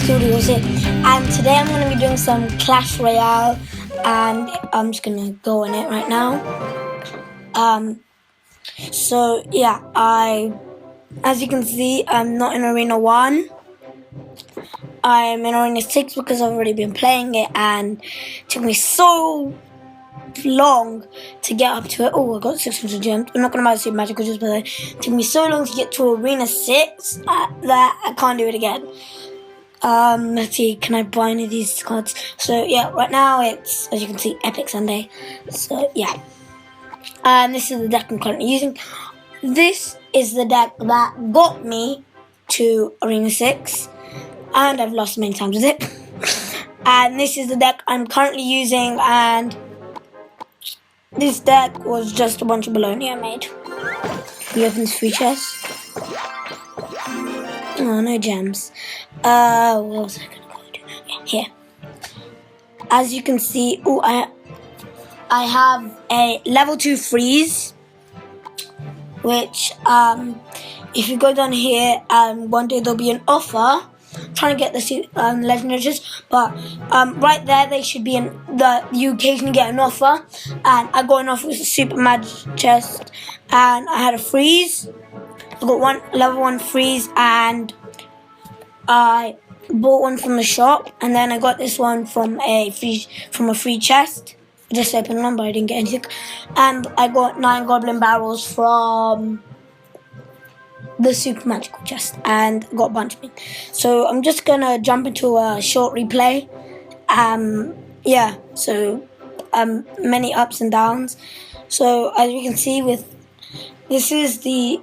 BigVideoStudios here, and today I'm going to be doing some Clash Royale, and I'm just going to go on it right now. So yeah, as you can see, I'm not in Arena 1. I'm in Arena 6 because I've already been playing it, and it took me so long to get up to it. Oh, I got 600 gems. I'm not going to buy the super magical just, but it took me so long to get to Arena 6 that I can't do it again. Let's see, can I buy any of these cards? So yeah, right now it's, as you can see, Epic Sunday. So yeah, this is the deck I'm currently using. This is the deck that got me to Arena 6, and I've lost many times with it. And this is the deck I'm currently using, and this deck was just a bunch of baloney I made. We open this free chest. Oh, no gems. What was I gonna do? Yeah, here. As you can see, I have a level 2 freeze, which if you go down here, one day there'll be an offer. I'm trying to get the legendary chest, but right there they should be you occasionally get an offer, and I got an offer with a super magic chest, and I had a freeze. I got one level 1 freeze, and I bought one from the shop, and then I got this one from a free chest. I just opened one, but I didn't get anything. And I got 9 goblin barrels from the super magical chest, and got a bunch of it. So I'm just gonna jump into a short replay. Yeah, so many ups and downs. So as you can see, this is the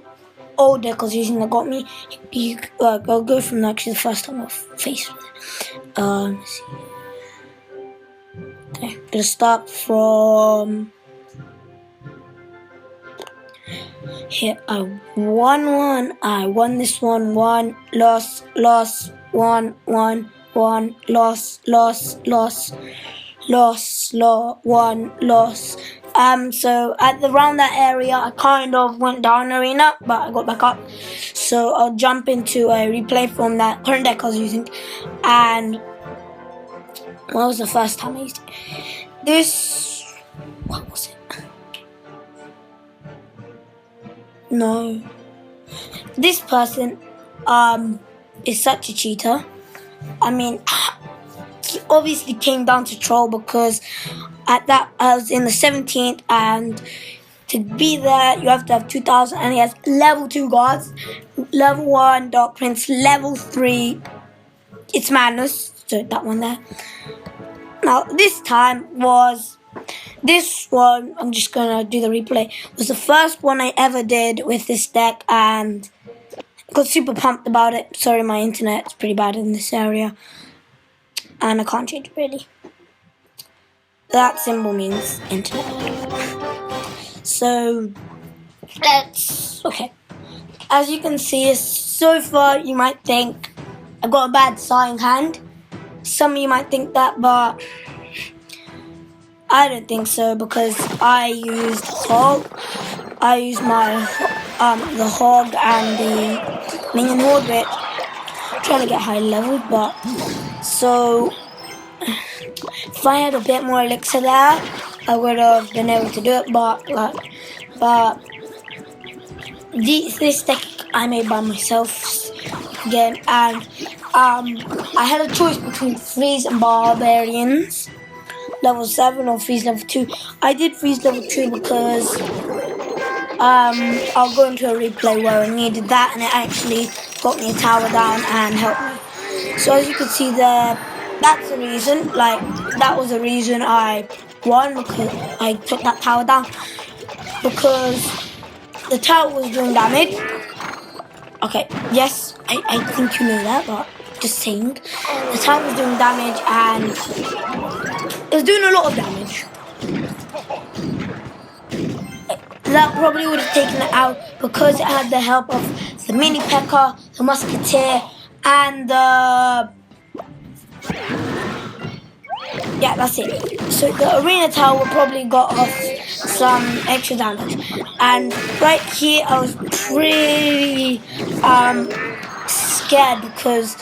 old deck I was using that got me. I'll go from actually the first time I've faced with it. Let's see. Okay, I'm gonna start from here. I won one. I won this one. One loss. One loss. One loss. So at around that area, I kind of went down arena, but I got back up. So I'll jump into a replay from that current deck I was using. And what was the first time I used it? What was it? No. This person is such a cheater. I mean, he obviously came down to troll, because at that I was in the 17th, and to be there you have to have 2000, and he has level 2 guards, level 1 Dark Prince, level 3 It's Madness, so that one there. Now this one, I'm just gonna do the replay, was the first one I ever did with this deck, and I got super pumped about it. Sorry, my internet's pretty bad in this area, and I can't change it really. That symbol means internet. So okay. As you can see, so far you might think I've got a bad starting hand. Some of you might think that, but I don't think so, because I used Hog. I used my the Hog and the Minion Horde, which I'm trying to get high level, but so if I had a bit more elixir there, I would have been able to do it, but this deck I made by myself again, and I had a choice between Freeze and Barbarians, level 7 or Freeze level 2. I did Freeze level 2 because I'll go into a replay where I needed that, and it actually got me a tower down and helped me. So as you can see there, that's the reason, that was the reason I won, because I took that tower down, because the tower was doing damage. Okay, yes, I think you know that, but just saying. The tower was doing damage, and it was doing a lot of damage. That probably would have taken it out, because it had the help of the Mini P.E.K.K.A, the Musketeer, and the... Yeah, that's it. So the Arena Tower probably got off some extra damage. And right here I was pretty scared, because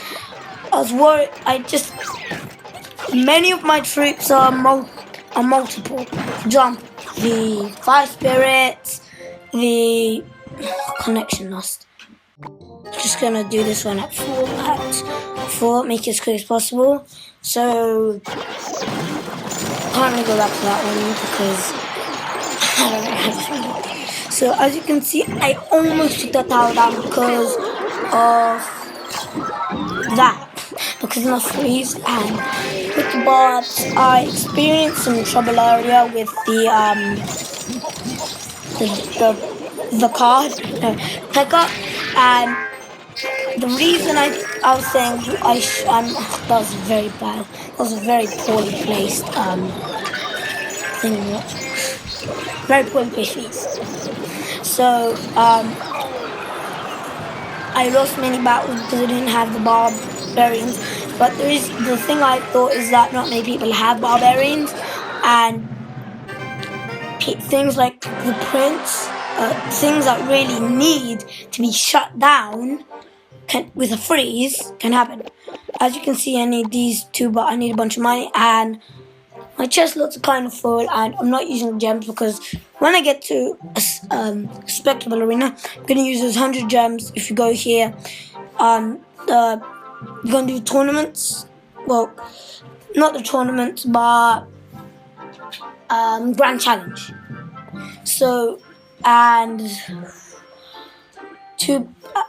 I was worried. Many of my troops are multiple. For example, the fire spirits, the connection lost. Just gonna do this one at 4, make it as quick as possible. So can't really go back to that one because I don't know how to do it. So as you can see, I almost took that tower down because of that. Because of my freeze and with the barbs, I experienced some trouble earlier with the card pickup, and the reason I was saying that was very bad. That was a very poorly placed thing. Very poorly placed freeze. So I lost many battles because I didn't have the barbarians. But the thing I thought is that not many people have barbarians, and things like the prince, things that really need to be shut down with a freeze can happen. As you can see, I need these two, but I need a bunch of money, and my chest looks kind of full, and I'm not using gems because when I get to a spectacle arena, I'm going to use those 100 gems. If you go here, you're going to do tournaments. Well, not the tournaments, but Grand Challenge. So, and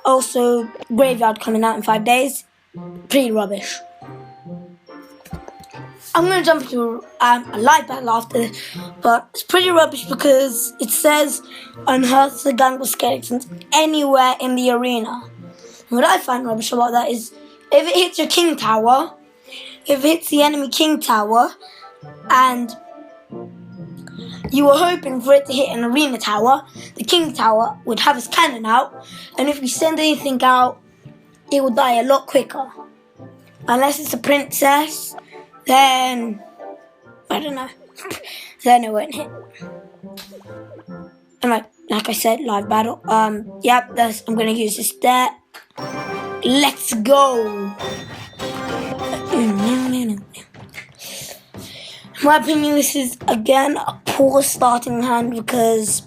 also Graveyard coming out in 5 days. Pretty rubbish. I'm going to jump into a live battle after this, but it's pretty rubbish because it says unearth the gang of skeletons anywhere in the arena. And what I find rubbish about that is if it hits your king tower, if it hits the enemy king tower, and you were hoping for it to hit an arena tower, the king tower would have his cannon out, and if you send anything out, it will die a lot quicker. Unless it's a princess, then I don't know. Then it won't hit. And like I said, live battle. Yep, I'm gonna use this deck. Let's go. In my opinion, this is again a poor starting hand because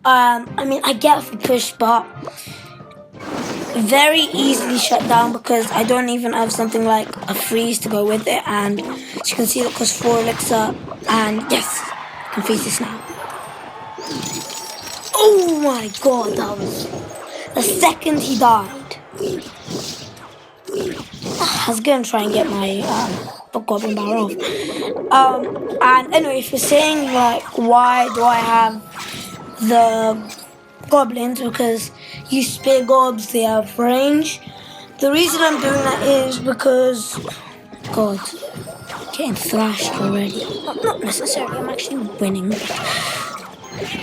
I get if we push, but very easily shut down because I don't even have something like a freeze to go with it, and as you can see, it costs 4 elixir, and yes, I can freeze this now. Oh my god, that was the second he died. I was gonna try and get my goblin barrel off. And anyway, if you're saying like why do I have the goblins, because you spear gobs, they have range. The reason I'm doing that is because god, getting thrashed already. Not necessarily, I'm actually winning.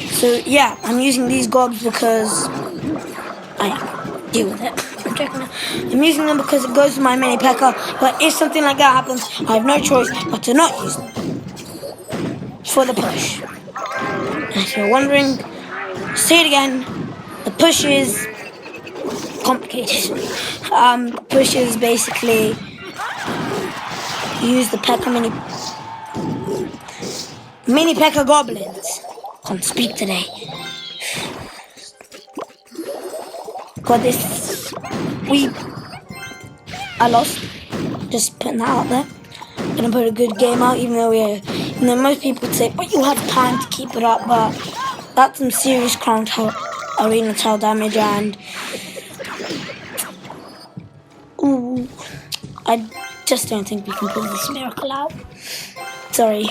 So yeah, I'm using these gobs because I deal with it. I'm using them because it goes to my mini P.E.K.K.A. But if something like that happens, I have no choice but to not use them for the push. And if you're wondering, say it again, the push is complicated. Push is basically use the P.E.K.K.A. mini P.E.K.K.A. goblins. Can't speak today. Got this. I lost. Just putting that out there. Gonna put a good game out, even though most people would say, but you have time to keep it up. But that's some serious crown arena tower damage, and ooh, I just don't think we can pull this miracle out. Sorry.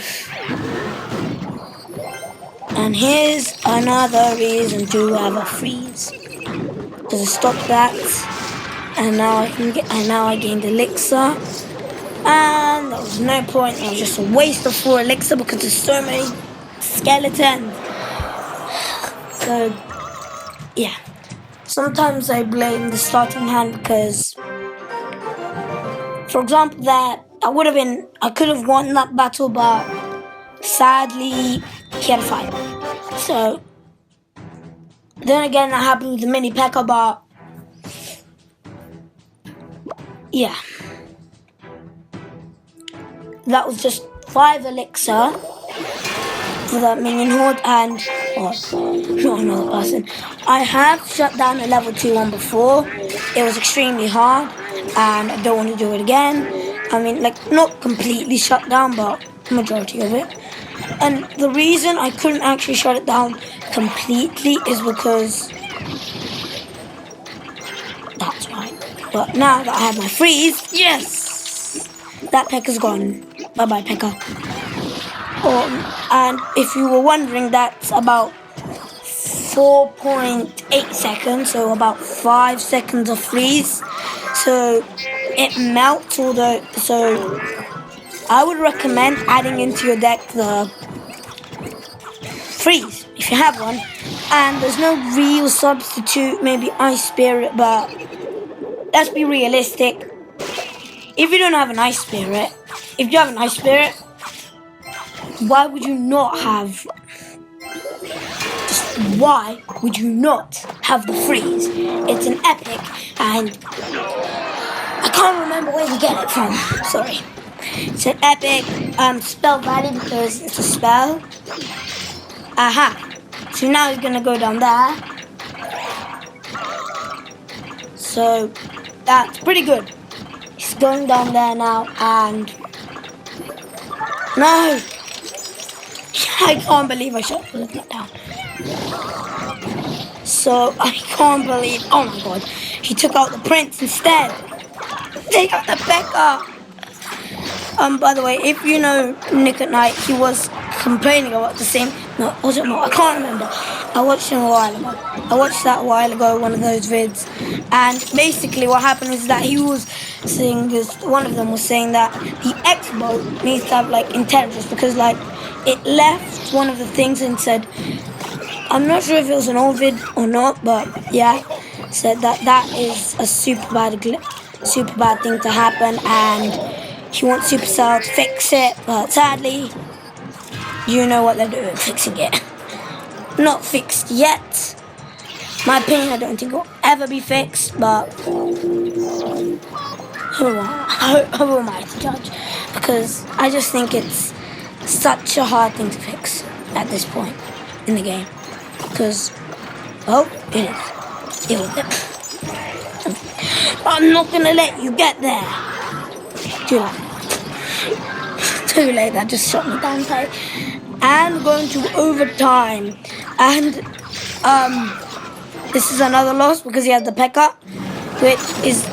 And here's another reason to have a freeze. Because I stopped that, and now I gained elixir, and there was no point. It was just a waste of 4 elixir because there's so many skeletons. So yeah, sometimes I blame the starting hand because, for example, I could have won that battle, but sadly he had a fight. So then again, that happened with the mini P.E.K.K.A. but yeah. That was just 5 elixir for that minion horde, and not another person. I have shut down a level 2 one before. It was extremely hard, and I don't want to do it again. I mean, like, not completely shut down, but majority of it. And the reason I couldn't actually shut it down completely is because that's right. But now that I have my freeze, yes, that Pekka's gone. Bye bye, Pekka. And if you were wondering, that's about 4.8 seconds, so about 5 seconds of freeze. So it melts, although, so I would recommend adding into your deck the freeze, if you have one. And there's no real substitute, maybe Ice Spirit, but let's be realistic. If you don't have an Ice Spirit, if you have an Ice Spirit, why would you not have the freeze? It's an epic, and I can't remember where you get it from. Sorry. It's an epic spell value because it's a spell. Aha. So now he's gonna go down there. So that's pretty good. He's going down there now, and no! I can't believe I shot that down. So I can't believe, oh my god, he took out the prince instead. Take out the Pekka. By the way, if you know Nick at Night, he was complaining about the same. No, was it not? I can't remember. I watched him a while ago. I watched that a while ago, one of those vids, and basically what happened is that he was saying this. One of them was saying that the X-boat needs to have like intelligence because like it left one of the things and said, I'm not sure if it was an old vid or not, but yeah, said that is a super bad thing to happen, and he wants Supercell to fix it, but sadly, you know what they're doing, fixing it. Not fixed yet. My opinion, I don't think it will ever be fixed, but who am I to judge? Because I just think it's such a hard thing to fix at this point in the game. Because, oh, it is. Deal with it. I'm not going to let you get there. Too late. Too late, that just shot me down tight. And going to overtime. And this is another loss because he has the Pekka, which is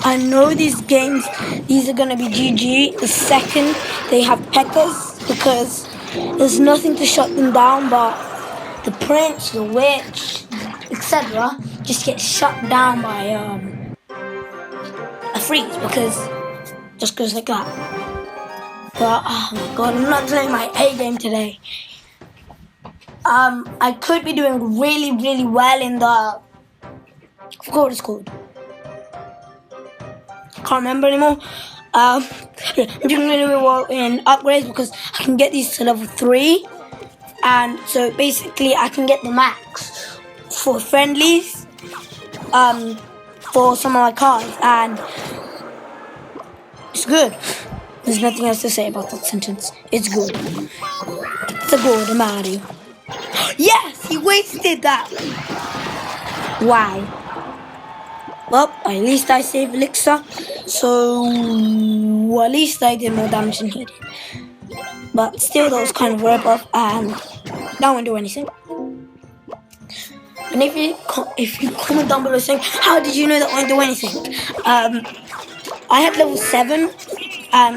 I know these games, these are going to be GG the second they have Pekkas, because there's nothing to shut them down, but the prince, the witch, etc. just get shut down by a freeze, because just goes like that. But oh my god, I'm not doing my A game today. I could be doing really, really well in the, I forgot what it's called. Can't remember anymore. I'm doing really, really well in upgrades because I can get these to level 3. And so basically I can get the max for friendlies for some of my cards, and it's good. There's nothing else to say about that sentence. It's good. It's a good Mario. Yes, he wasted that. Wow. Well, at least I saved elixir, so at least I did more damage than he did. But still, that was kind of a rip-off, and that won't do anything. And if you comment down below saying, how did you know that won't do anything? I had level 7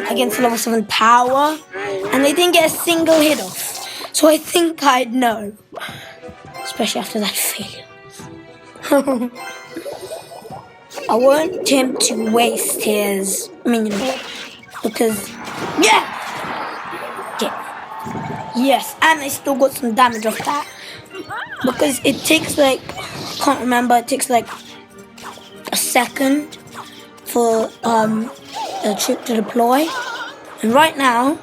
against level 7 power, and they didn't get a single hit off. So I think I'd know, especially after that failure. I want him to waste his minion because, yeah! Yes, and I still got some damage off that. Because it takes like, I can't remember, it takes like a second for the troop to deploy. And right now,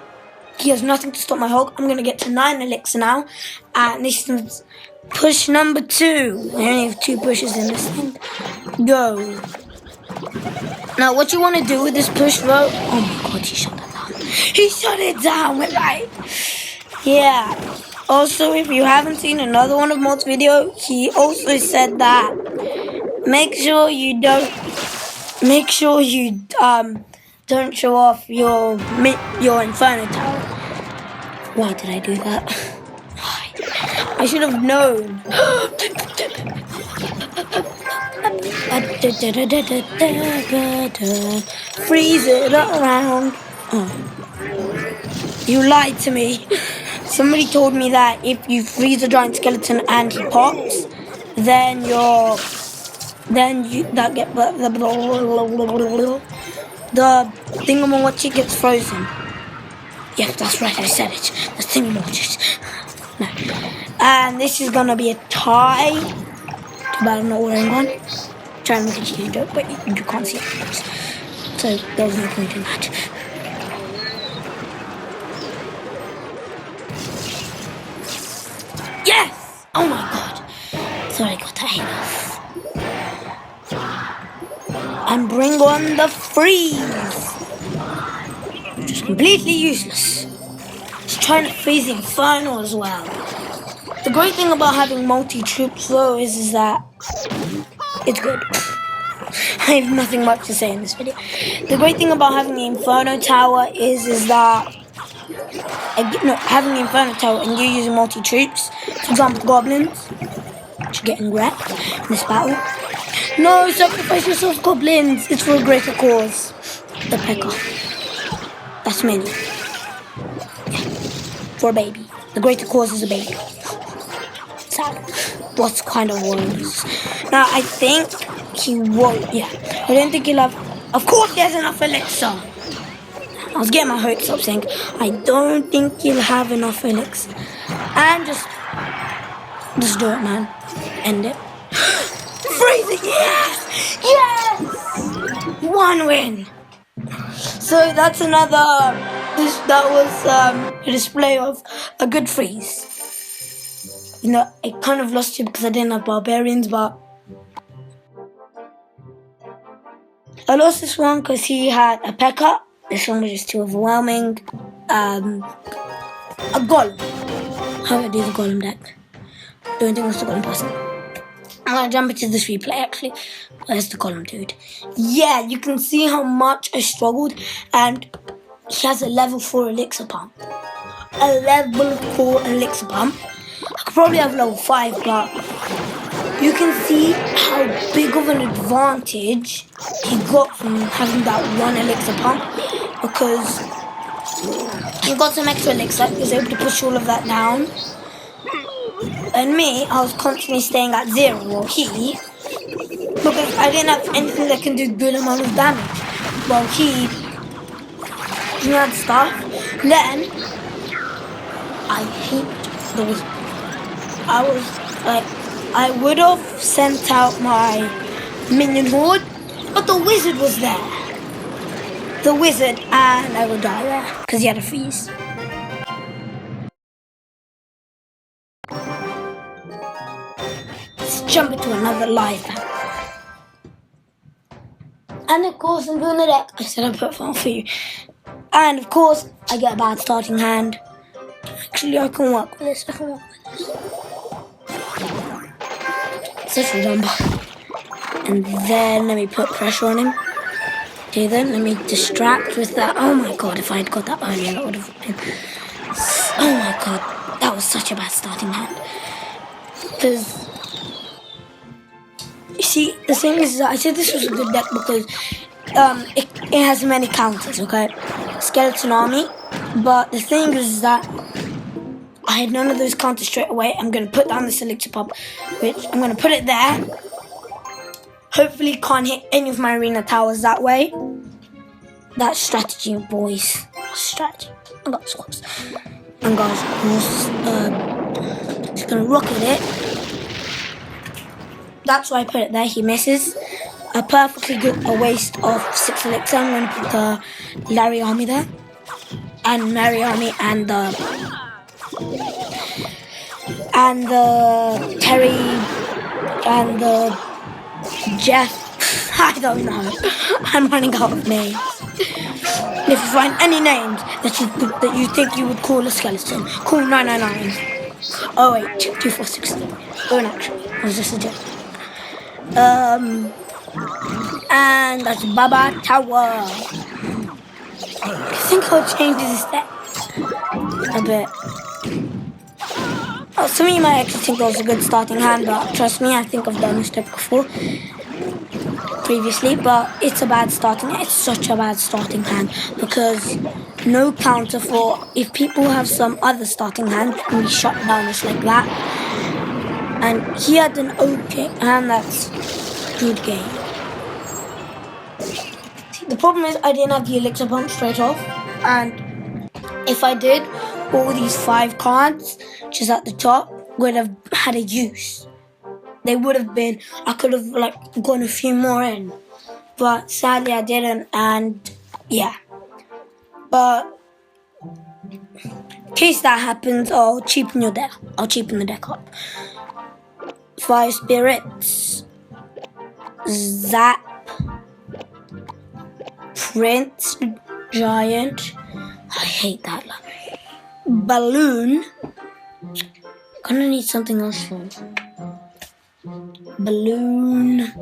he has nothing to stop my Hulk. I'm going to get to 9 elixir now. And this is push number 2. I only have 2 pushes in this thing. Go. Now, what you want to do with this push rope? Oh my god, he shut it down. He shut it down, right? Yeah. Also, if you haven't seen another one of Malt's video, he also said that make sure you don't show off your Inferno Tower. Why did I do that? I should have known. Freeze it around. Oh. You lied to me. Somebody told me that if you freeze a giant skeleton and he pops, then the thingamawatchi gets frozen. Yes, that's right, I said it. The thingamawatchis. No. And this is gonna be a tie. Too bad I'm not wearing one. Trying to make a huge joke, but you can't see it. So there's no point in that. Yes! Oh my god. Thought I got that hit off. And bring on the freeze. Just completely useless. Just trying to freeze the Inferno as well. The great thing about having multi-troops though is that it's good. I have nothing much to say in this video. The great thing about having the Inferno Tower is that having the Inferno Tower and you using multi-troops, for example goblins, which are getting wrecked in this battle. No, sacrifice yourself, goblins. It's for a greater cause. The pecker. That's many. Yeah. For a baby. The greater cause is a baby. Sad. What kind of words? Now, I think he won't. Yeah. I don't think he'll have. Of course, there's enough elixir. I was getting my hopes up saying, I don't think he'll have enough elixir. And just do it, man. End it. Freeze it! Yes! Yes! One win. So that's another. That was a display of a good freeze. You know, I kind of lost you because I didn't have barbarians, but I lost this one because he had a P.E.K.K.A. This one was just too overwhelming. A golem. How do I do the golem deck? Don't think it's the golem person. I'm gonna jump into this replay actually. Where's the golem dude? Yeah, you can see how much I struggled, and he has a level 4 elixir pump. A level 4 elixir pump. I could probably have level 5, but you can see how big of an advantage he got from having that one elixir pump, because he got some extra elixir. He was able to push all of that down. And me, I was constantly staying at 0, or he, because I didn't have anything that can do good amount of damage. Well, he had stuff. Then I hate the wizard. I was like, I would have sent out my minion horde, but the wizard was there. The wizard, and I would die there because he had a freeze. Let's jump into another live battle. And of course, I'm doing the deck. I said I'd put it on for you. And of course, I get a bad starting hand. Actually, I can work with this. Such a jumper. And then let me put pressure on him. Okay, then let me distract with that. Oh my god, if I had got that earlier, that would have been. Oh my god, that was such a bad starting hand. Because you see, the thing is that I said this was a good deck because it has many counters, okay? Skeleton army. But the thing is that I had none of those counters straight away. I'm going to put down this elixir pump, which I'm going to put it there. Hopefully can't hit any of my arena towers that way. That's strategy, boys. That's strategy. I got this close. And guys, just going to rocket it. That's why I put it there. He misses. A perfectly good waste of 6 elixir. I'm going to put the Larry army there. And Mary army and the Terry and the Jeff. I don't know. I'm running out of names. If you find any names that you think you would call a skeleton, call 999. Oh wait, 246. Don't actually. It was just a joke. And that's Baba Tower. I think I'll change his step a bit. Oh, some of you might actually think that was a good starting hand, but trust me, I think I've done this step before, previously, but it's a bad starting, it's such a bad starting hand, because no counter for, if people have some other starting hand, can be shut down just like that. And he had an okay hand, that's good game. See, the problem is I didn't have the elixir pump straight off, and if I did, all these 5 cards, which is at the top, would have had a use. They would have been, I could have like gone a few more in, but sadly I didn't, and yeah. But in case that happens, I'll cheapen your deck. I'll cheapen the deck up. 5 spirits, Zap, Prince, Giant. I hate that luck. Balloon. Gonna need something else for it. Balloon.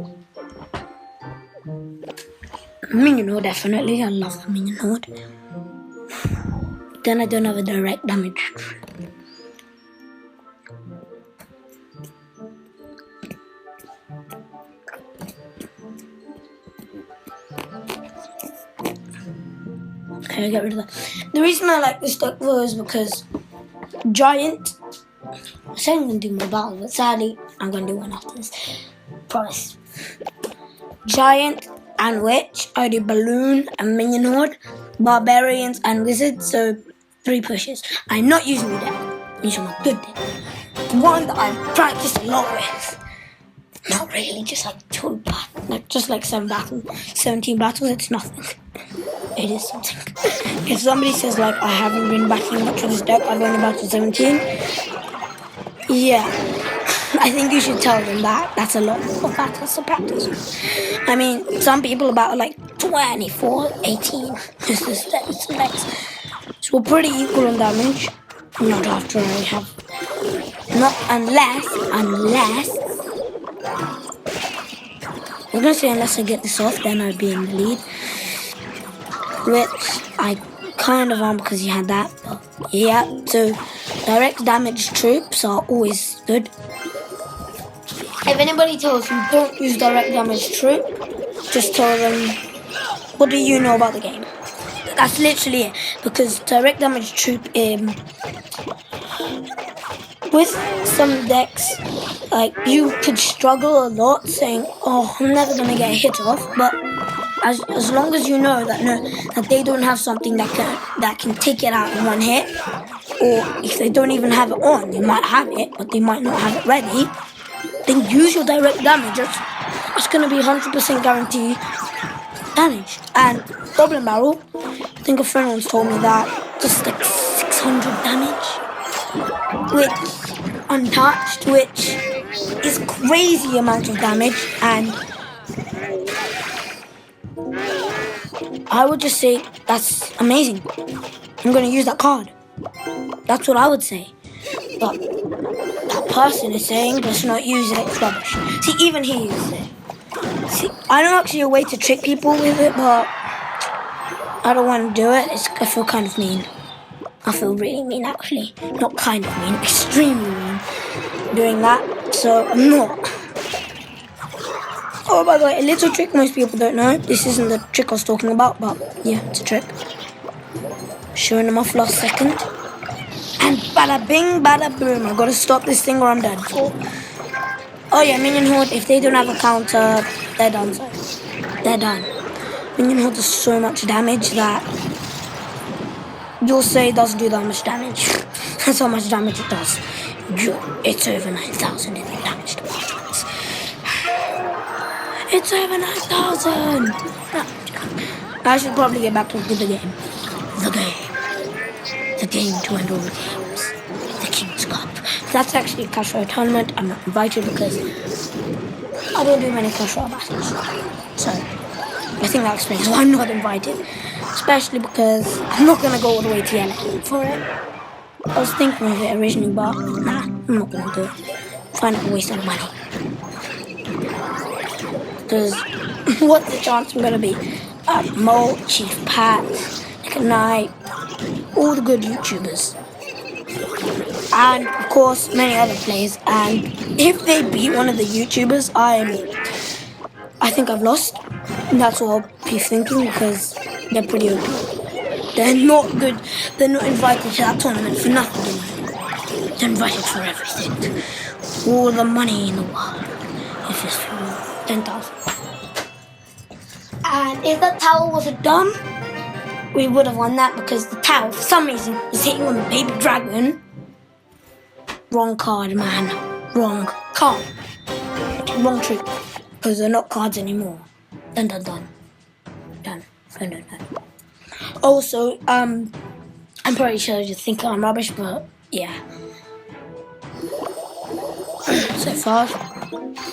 Minion Horde, definitely. I love the Minion Horde. Then I don't have a direct damage. Okay, I get rid of that. The reason I like this deck though is because Giant. I said I'm going to do more battles, but sadly I'm going to do one after this. Promise. Giant and Witch. I do Balloon and Minion Horde. Barbarians and Wizards. So 3 pushes. I'm not using the deck. I'm using my good deck. The one that I've practiced a lot with. Not really, just like 2 battles. Like, just like 17 battles, it's nothing. It is something. If somebody says like I haven't been battling much with this deck, I've only battled 17. Yeah, I think you should tell them that. That's a lot of battles to practice. I mean, some people are battle like 24, 18. This is the next. So we're pretty equal on damage. Not after I have. Not unless. I'm gonna say unless I get this off, then I'd be in the lead. Which I kind of am because he had that. But yeah, so direct damage troops are always good. If anybody tells you don't use direct damage troop, just tell them, what do you know about the game? That's literally it. Because direct damage troop, with some decks, like you could struggle a lot saying, oh, I'm never gonna get a hit off, but as long as you know that they don't have something that can take it out in one hit, or if they don't even have it on, they might have it, but they might not have it ready, then use your direct damage. That's gonna be 100% guaranteed damage. And Goblin Barrel, I think a friend once told me that just like 600 damage, which untouched, which is crazy amount of damage. And I would just say that's amazing. I'm gonna use that card. That's what I would say. But that person is saying let's not use it, it's rubbish. See, even he uses it. See, I know actually a way to trick people with it, but I don't want to do it. I feel kind of mean. I feel really mean actually. Not kind of mean, extremely mean doing that. So I'm not. Oh, by the way, a little trick most people don't know. This isn't the trick I was talking about, but yeah, it's a trick. Showing them off last second. And bada bing, bada boom. I've got to stop this thing or I'm dead. Oh yeah, Minion Horde, if they don't have a counter, they're done. So they're done. Minion Horde does so much damage that you'll say it doesn't do that much damage. That's how much damage it does. It's over 9,000 in damage to parchments. It's over 9,000! No, I should probably get back to the game. The game to end all the games. The King's Cup. That's actually a Clash Royale tournament. I'm not invited because I don't do many Clash Royale battles. So I think that explains why I'm not invited. Especially because I'm not going to go all the way to LA for it. I was thinking of it originally, but nah, I'm not going to do it. Find out a waste of money. Because what's the chance I'm going to be at Mo, Chief Pat, Nick and Knight, all the good YouTubers. And of course, many other players. And if they beat one of the YouTubers, I think I've lost. And that's what I'll be thinking because they're pretty OP. They're not good. They're not invited to that tournament for nothing. They're invited for everything. All the money in the world. If it's for 10,000. And if that tower wasn't done, we would have won that because the tower, for some reason, is hitting on the baby dragon. Wrong card, man. Wrong card. Wrong trick. Because they're not cards anymore. Dun dun dun. Dun dun dun dun. Also, I'm pretty sure you think I'm rubbish, but yeah. So far,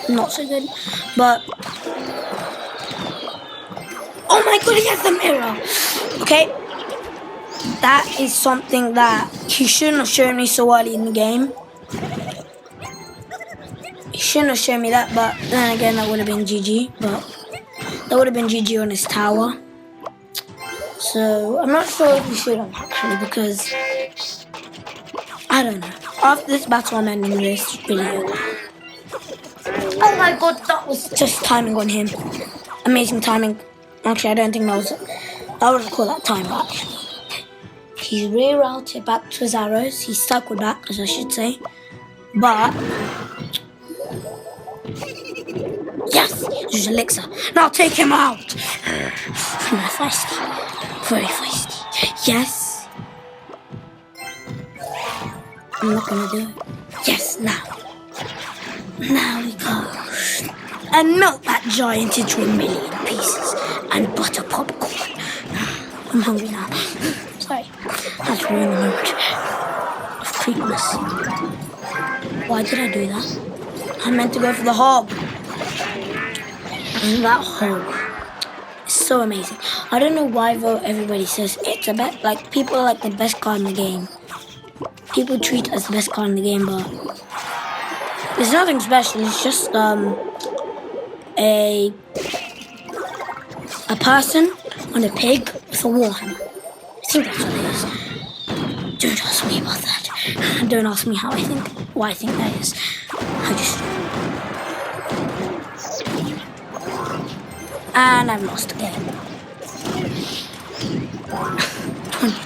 not so good. But oh my god, he has the mirror. Okay, that is something that he shouldn't have shown me so early in the game. He shouldn't have shown me that, but then again, that would have been GG. But that would have been GG on his tower. So I'm not sure if we should have actually, because I don't know. After this battle, I'm ending this video. Oh my god, that was just timing on him. Amazing timing. Actually, I don't think that was. I wouldn't call that time actually. He's rerouted back to his arrows. He's cycled back, as I should say. But yes, there's elixir. Now take him out. Very feisty. Very feisty. Yes. I'm not gonna do it. Yes, now. Now we go. And melt that giant into 1,000,000 pieces. And butter popcorn. I'm hungry now. Sorry. That's really the moment of creepiness. Why did I do that? I meant to go for the hog. And that hog is so amazing. I don't know why though everybody says it's a bet. Like people are like the best card in the game. People treat it as the best card in the game, but it's nothing special. It's just a person on a pig with a warhammer. I think that's what it is. Don't ask me about that. Don't ask me how I think, why I think that is. I just. And I've lost again. 20.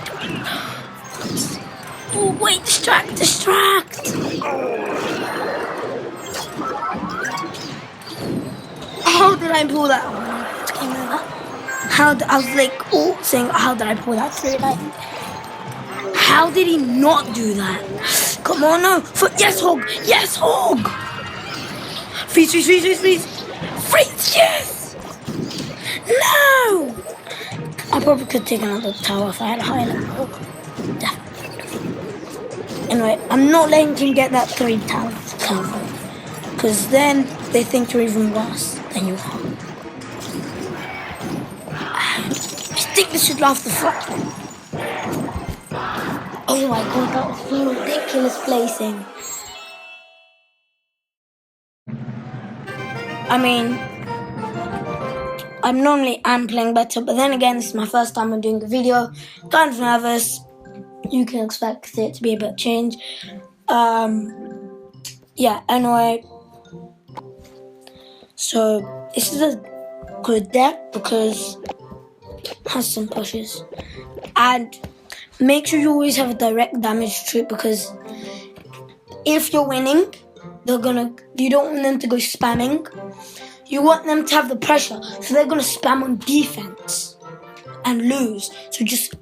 Oh wait, distract! How did I pull that? I was like, saying, how did I pull that through? Like, how did he not do that? Come on, no! Yes, hog! Yes, hog! Freeze! Freeze! Yes! No! I probably could take another tower if I had a high level. Definitely. Anyway, I'm not letting him get that 3 tower cover. Because then they think you're even worse than you are. I think this should laugh the fuck. Oh my god, that was so ridiculous placing. I mean, I'm playing better, but then again, this is my first time I'm doing a video. Kind of nervous. You can expect it to be a bit change. Yeah, anyway. So, this is a good deck because it has some pushes. And make sure you always have a direct damage troop because if you're winning, you don't want them to go spamming. You want them to have the pressure, so they're gonna spam on defense and lose. So just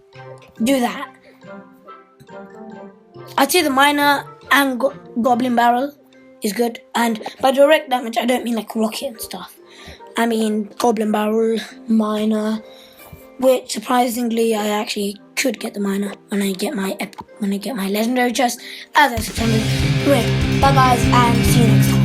do that. I'd say the miner and goblin barrel is good, and by direct damage I don't mean like rocket and stuff. I mean goblin barrel, miner, which surprisingly I actually could get the miner when I get my legendary chest, as I said. Anyway, bye guys, and see you next time.